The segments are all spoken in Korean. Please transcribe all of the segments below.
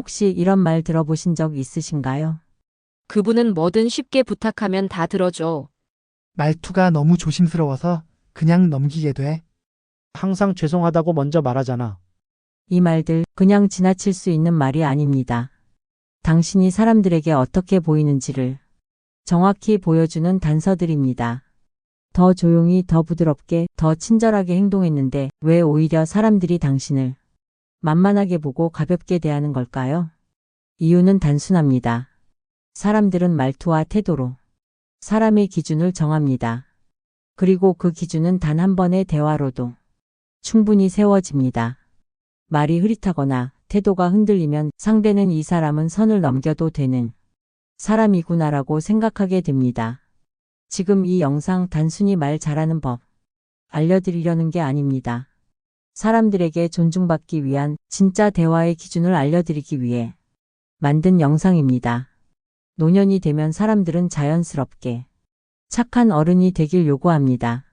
혹시 이런 말 들어보신 적 있으신가요? 그분은 뭐든 쉽게 부탁하면 다 들어줘. 말투가 너무 조심스러워서 그냥 넘기게 돼. 항상 죄송하다고 먼저 말하잖아. 이 말들 그냥 지나칠 수 있는 말이 아닙니다. 당신이 사람들에게 어떻게 보이는지를 정확히 보여주는 단서들입니다. 더 조용히, 더 부드럽게, 더 친절하게 행동했는데 왜 오히려 사람들이 당신을 만만하게 보고 가볍게 대하는 걸까요? 이유는 단순합니다. 사람들은 말투와 태도로 사람의 기준을 정합니다. 그리고 그 기준은 단 한 번의 대화로도 충분히 세워집니다. 말이 흐릿하거나 태도가 흔들리면 상대는 이 사람은 선을 넘겨도 되는 사람이구나라고 생각하게 됩니다. 지금 이 영상 단순히 말 잘하는 법 알려드리려는 게 아닙니다. 사람들에게 존중받기 위한 진짜 대화의 기준을 알려드리기 위해 만든 영상입니다. 노년이 되면 사람들은 자연스럽게 착한 어른이 되길 요구합니다.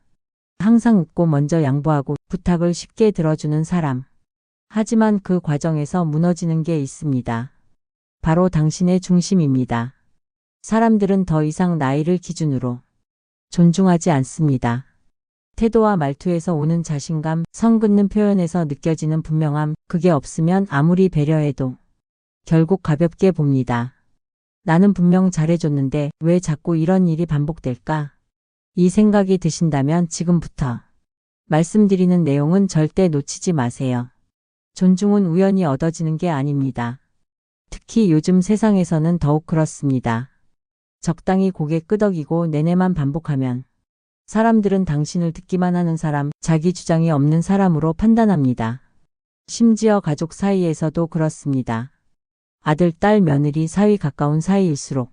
항상 웃고 먼저 양보하고 부탁을 쉽게 들어주는 사람. 하지만 그 과정에서 무너지는 게 있습니다. 바로 당신의 중심입니다. 사람들은 더 이상 나이를 기준으로 존중하지 않습니다. 태도와 말투에서 오는 자신감, 선 긋는 표현에서 느껴지는 분명함, 그게 없으면 아무리 배려해도 결국 가볍게 봅니다. 나는 분명 잘해줬는데 왜 자꾸 이런 일이 반복될까? 이 생각이 드신다면 지금부터 말씀드리는 내용은 절대 놓치지 마세요. 존중은 우연히 얻어지는 게 아닙니다. 특히 요즘 세상에서는 더욱 그렇습니다. 적당히 고개 끄덕이고 내내만 반복하면 사람들은 당신을 듣기만 하는 사람, 자기 주장이 없는 사람으로 판단합니다. 심지어 가족 사이에서도 그렇습니다. 아들, 딸, 며느리 사이 가까운 사이일수록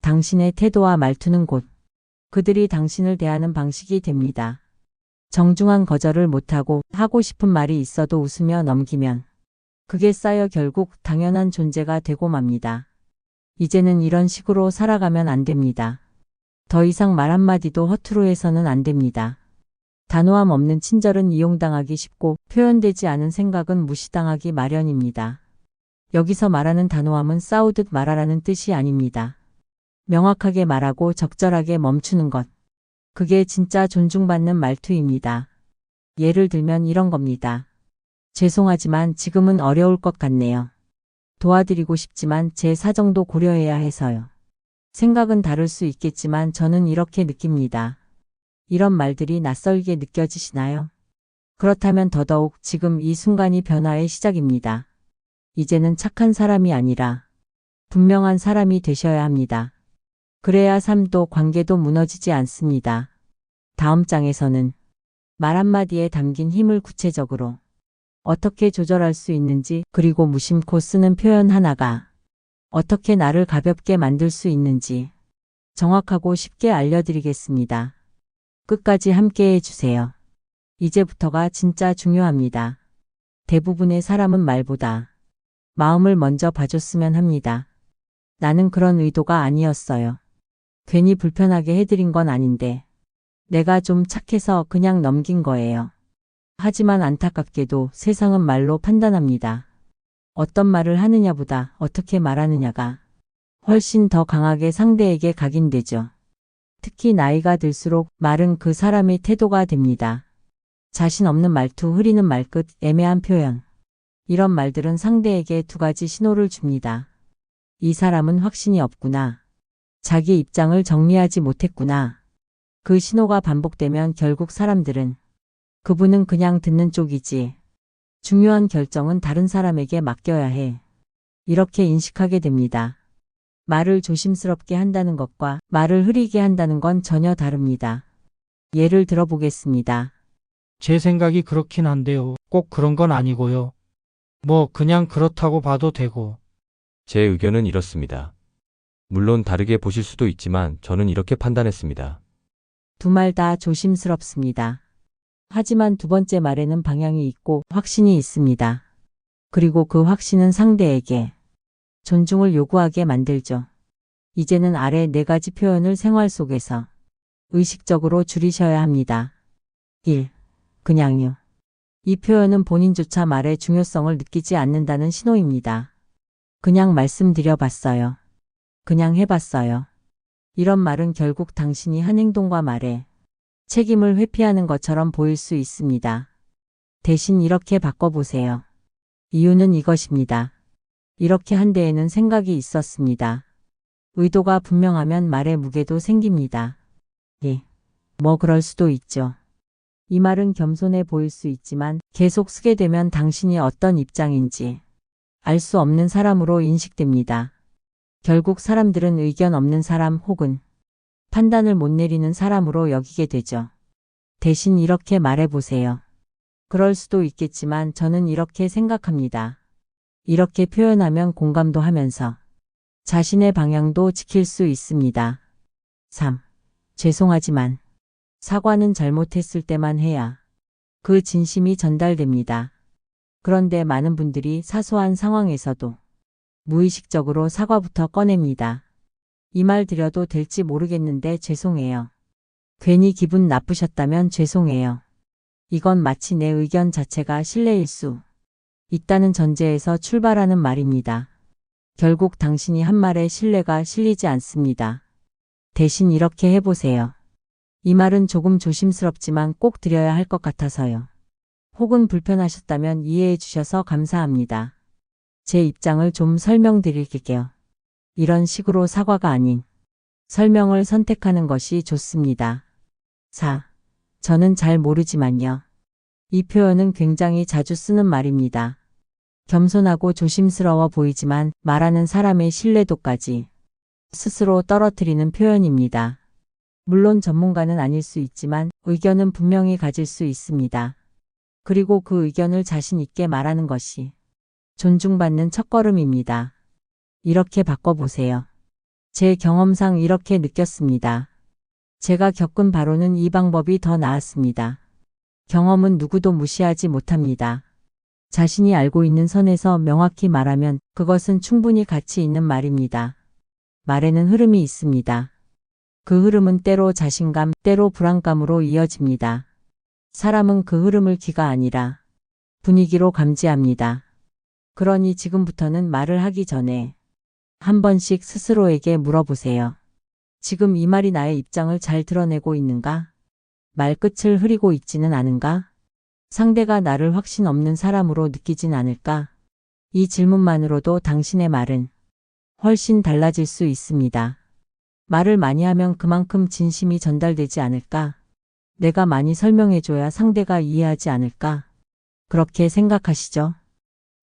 당신의 태도와 말투는 곧 그들이 당신을 대하는 방식이 됩니다. 정중한 거절을 못하고 하고 싶은 말이 있어도 웃으며 넘기면 그게 쌓여 결국 당연한 존재가 되고 맙니다. 이제는 이런 식으로 살아가면 안 됩니다. 더 이상 말 한마디도 허투루 해서는 안 됩니다. 단호함 없는 친절은 이용당하기 쉽고 표현되지 않은 생각은 무시당하기 마련입니다. 여기서 말하는 단호함은 싸우듯 말하라는 뜻이 아닙니다. 명확하게 말하고 적절하게 멈추는 것. 그게 진짜 존중받는 말투입니다. 예를 들면 이런 겁니다. 죄송하지만 지금은 어려울 것 같네요. 도와드리고 싶지만 제 사정도 고려해야 해서요. 생각은 다를 수 있겠지만 저는 이렇게 느낍니다. 이런 말들이 낯설게 느껴지시나요? 그렇다면 더더욱 지금 이 순간이 변화의 시작입니다. 이제는 착한 사람이 아니라 분명한 사람이 되셔야 합니다. 그래야 삶도 관계도 무너지지 않습니다. 다음 장에서는 말 한마디에 담긴 힘을 구체적으로 어떻게 조절할 수 있는지, 그리고 무심코 쓰는 표현 하나가 어떻게 나를 가볍게 만들 수 있는지 정확하고 쉽게 알려드리겠습니다. 끝까지 함께 해주세요. 이제부터가 진짜 중요합니다. 대부분의 사람은 말보다 마음을 먼저 봐줬으면 합니다. 나는 그런 의도가 아니었어요. 괜히 불편하게 해드린 건 아닌데 내가 좀 착해서 그냥 넘긴 거예요. 하지만 안타깝게도 세상은 말로 판단합니다. 어떤 말을 하느냐보다 어떻게 말하느냐가 훨씬 더 강하게 상대에게 각인되죠. 특히 나이가 들수록 말은 그 사람의 태도가 됩니다. 자신 없는 말투, 흐리는 말끝, 애매한 표현. 이런 말들은 상대에게 두 가지 신호를 줍니다. 이 사람은 확신이 없구나. 자기 입장을 정리하지 못했구나. 그 신호가 반복되면 결국 사람들은 그분은 그냥 듣는 쪽이지. 중요한 결정은 다른 사람에게 맡겨야 해. 이렇게 인식하게 됩니다. 말을 조심스럽게 한다는 것과 말을 흐리게 한다는 건 전혀 다릅니다. 예를 들어보겠습니다. 제 생각이 그렇긴 한데요. 꼭 그런 건 아니고요. 뭐 그냥 그렇다고 봐도 되고. 제 의견은 이렇습니다. 물론 다르게 보실 수도 있지만 저는 이렇게 판단했습니다. 두 말 다 조심스럽습니다. 하지만 두 번째 말에는 방향이 있고 확신이 있습니다. 그리고 그 확신은 상대에게 존중을 요구하게 만들죠. 이제는 아래 네 가지 표현을 생활 속에서 의식적으로 줄이셔야 합니다. 1. 그냥요. 이 표현은 본인조차 말의 중요성을 느끼지 않는다는 신호입니다. 그냥 말씀드려봤어요. 그냥 해봤어요. 이런 말은 결국 당신이 한 행동과 말에 책임을 회피하는 것처럼 보일 수 있습니다. 대신 이렇게 바꿔보세요. 이유는 이것입니다. 이렇게 한 데에는 생각이 있었습니다. 의도가 분명하면 말의 무게도 생깁니다. 예. 뭐 그럴 수도 있죠. 이 말은 겸손해 보일 수 있지만 계속 쓰게 되면 당신이 어떤 입장인지 알 수 없는 사람으로 인식됩니다. 결국 사람들은 의견 없는 사람 혹은 판단을 못 내리는 사람으로 여기게 되죠. 대신 이렇게 말해보세요. 그럴 수도 있겠지만 저는 이렇게 생각합니다. 이렇게 표현하면 공감도 하면서 자신의 방향도 지킬 수 있습니다. 3. 죄송하지만 사과는 잘못했을 때만 해야 그 진심이 전달됩니다. 그런데 많은 분들이 사소한 상황에서도 무의식적으로 사과부터 꺼냅니다. 이 말 드려도 될지 모르겠는데 죄송해요. 괜히 기분 나쁘셨다면 죄송해요. 이건 마치 내 의견 자체가 신뢰일 수 있다는 전제에서 출발하는 말입니다. 결국 당신이 한 말에 신뢰가 실리지 않습니다. 대신 이렇게 해보세요. 이 말은 조금 조심스럽지만 꼭 드려야 할 것 같아서요. 혹은 불편하셨다면 이해해 주셔서 감사합니다. 제 입장을 좀 설명드릴게요. 이런 식으로 사과가 아닌 설명을 선택하는 것이 좋습니다. 4. 저는 잘 모르지만요. 이 표현은 굉장히 자주 쓰는 말입니다. 겸손하고 조심스러워 보이지만 말하는 사람의 신뢰도까지 스스로 떨어뜨리는 표현입니다. 물론 전문가는 아닐 수 있지만 의견은 분명히 가질 수 있습니다. 그리고 그 의견을 자신 있게 말하는 것이 존중받는 첫걸음입니다. 이렇게 바꿔보세요. 제 경험상 이렇게 느꼈습니다. 제가 겪은 바로는 이 방법이 더 나았습니다. 경험은 누구도 무시하지 못합니다. 자신이 알고 있는 선에서 명확히 말하면 그것은 충분히 가치 있는 말입니다. 말에는 흐름이 있습니다. 그 흐름은 때로 자신감, 때로 불안감으로 이어집니다. 사람은 그 흐름을 기가 아니라 분위기로 감지합니다. 그러니 지금부터는 말을 하기 전에 한 번씩 스스로에게 물어보세요. 지금 이 말이 나의 입장을 잘 드러내고 있는가? 말끝을 흐리고 있지는 않은가? 상대가 나를 확신 없는 사람으로 느끼진 않을까? 이 질문만으로도 당신의 말은 훨씬 달라질 수 있습니다. 말을 많이 하면 그만큼 진심이 전달되지 않을까? 내가 많이 설명해줘야 상대가 이해하지 않을까? 그렇게 생각하시죠?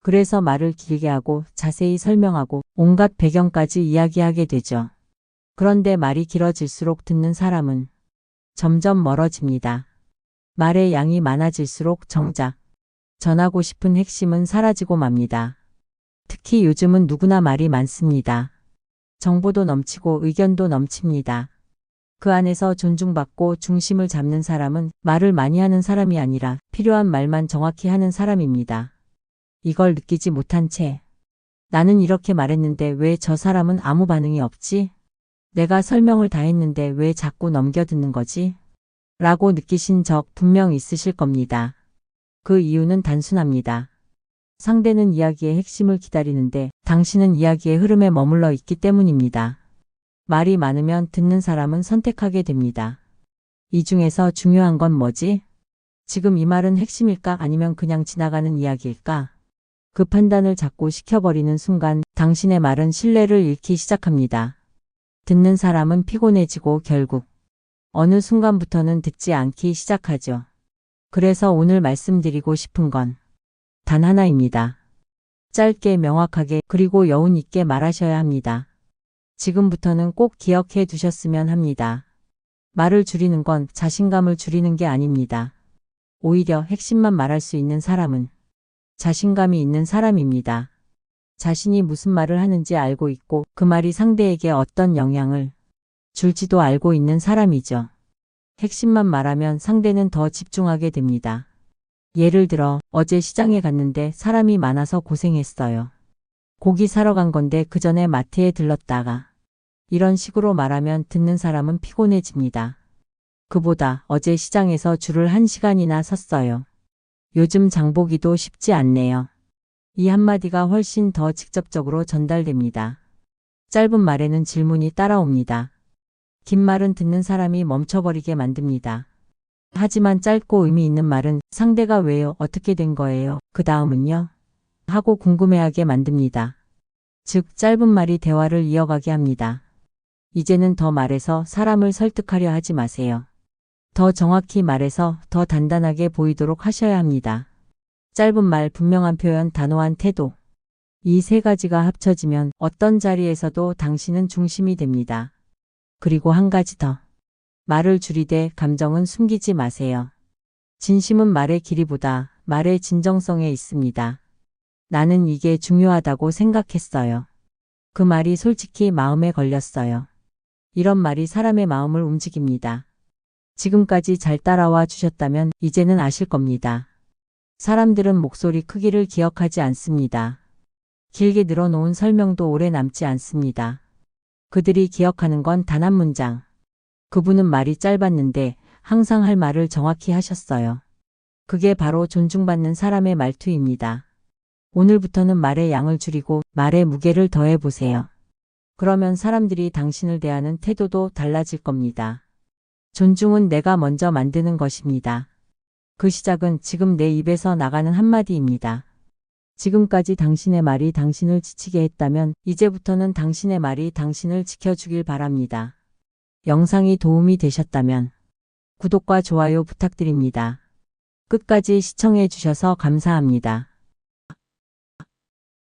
그래서 말을 길게 하고 자세히 설명하고 온갖 배경까지 이야기하게 되죠. 그런데 말이 길어질수록 듣는 사람은 점점 멀어집니다. 말의 양이 많아질수록 정작 전하고 싶은 핵심은 사라지고 맙니다. 특히 요즘은 누구나 말이 많습니다. 정보도 넘치고 의견도 넘칩니다. 그 안에서 존중받고 중심을 잡는 사람은 말을 많이 하는 사람이 아니라 필요한 말만 정확히 하는 사람입니다. 이걸 느끼지 못한 채 나는 이렇게 말했는데 왜 저 사람은 아무 반응이 없지? 내가 설명을 다 했는데 왜 자꾸 넘겨듣는 거지? 라고 느끼신 적 분명 있으실 겁니다. 그 이유는 단순합니다. 상대는 이야기의 핵심을 기다리는데 당신은 이야기의 흐름에 머물러 있기 때문입니다. 말이 많으면 듣는 사람은 선택하게 됩니다. 이 중에서 중요한 건 뭐지? 지금 이 말은 핵심일까 아니면 그냥 지나가는 이야기일까? 그 판단을 자꾸 시켜버리는 순간 당신의 말은 신뢰를 잃기 시작합니다. 듣는 사람은 피곤해지고 결국 어느 순간부터는 듣지 않기 시작하죠. 그래서 오늘 말씀드리고 싶은 건 단 하나입니다. 짧게 명확하게 그리고 여운 있게 말하셔야 합니다. 지금부터는 꼭 기억해 두셨으면 합니다. 말을 줄이는 건 자신감을 줄이는 게 아닙니다. 오히려 핵심만 말할 수 있는 사람은 자신감이 있는 사람입니다. 자신이 무슨 말을 하는지 알고 있고 그 말이 상대에게 어떤 영향을 줄지도 알고 있는 사람이죠. 핵심만 말하면 상대는 더 집중하게 됩니다. 예를 들어 어제 시장에 갔는데 사람이 많아서 고생했어요. 고기 사러 간 건데 그 전에 마트에 들렀다가 이런 식으로 말하면 듣는 사람은 피곤해집니다. 그보다 어제 시장에서 줄을 1시간이나 섰어요. 요즘 장보기도 쉽지 않네요. 이 한마디가 훨씬 더 직접적으로 전달됩니다. 짧은 말에는 질문이 따라옵니다. 긴 말은 듣는 사람이 멈춰버리게 만듭니다. 하지만 짧고 의미 있는 말은 상대가 왜요? 어떻게 된 거예요? 그 다음은요? 하고 궁금해하게 만듭니다. 즉, 짧은 말이 대화를 이어가게 합니다. 이제는 더 말해서 사람을 설득하려 하지 마세요. 더 정확히 말해서 더 단단하게 보이도록 하셔야 합니다. 짧은 말, 분명한 표현, 단호한 태도. 이 세 가지가 합쳐지면 어떤 자리에서도 당신은 중심이 됩니다. 그리고 한 가지 더. 말을 줄이되 감정은 숨기지 마세요. 진심은 말의 길이보다 말의 진정성에 있습니다. 나는 이게 중요하다고 생각했어요. 그 말이 솔직히 마음에 걸렸어요. 이런 말이 사람의 마음을 움직입니다. 지금까지 잘 따라와 주셨다면 이제는 아실 겁니다. 사람들은 목소리 크기를 기억하지 않습니다. 길게 늘어놓은 설명도 오래 남지 않습니다. 그들이 기억하는 건 단 한 문장. 그분은 말이 짧았는데 항상 할 말을 정확히 하셨어요. 그게 바로 존중받는 사람의 말투입니다. 오늘부터는 말의 양을 줄이고 말의 무게를 더해보세요. 그러면 사람들이 당신을 대하는 태도도 달라질 겁니다. 존중은 내가 먼저 만드는 것입니다. 그 시작은 지금 내 입에서 나가는 한마디입니다. 지금까지 당신의 말이 당신을 지치게 했다면 이제부터는 당신의 말이 당신을 지켜주길 바랍니다. 영상이 도움이 되셨다면 구독과 좋아요 부탁드립니다. 끝까지 시청해 주셔서 감사합니다.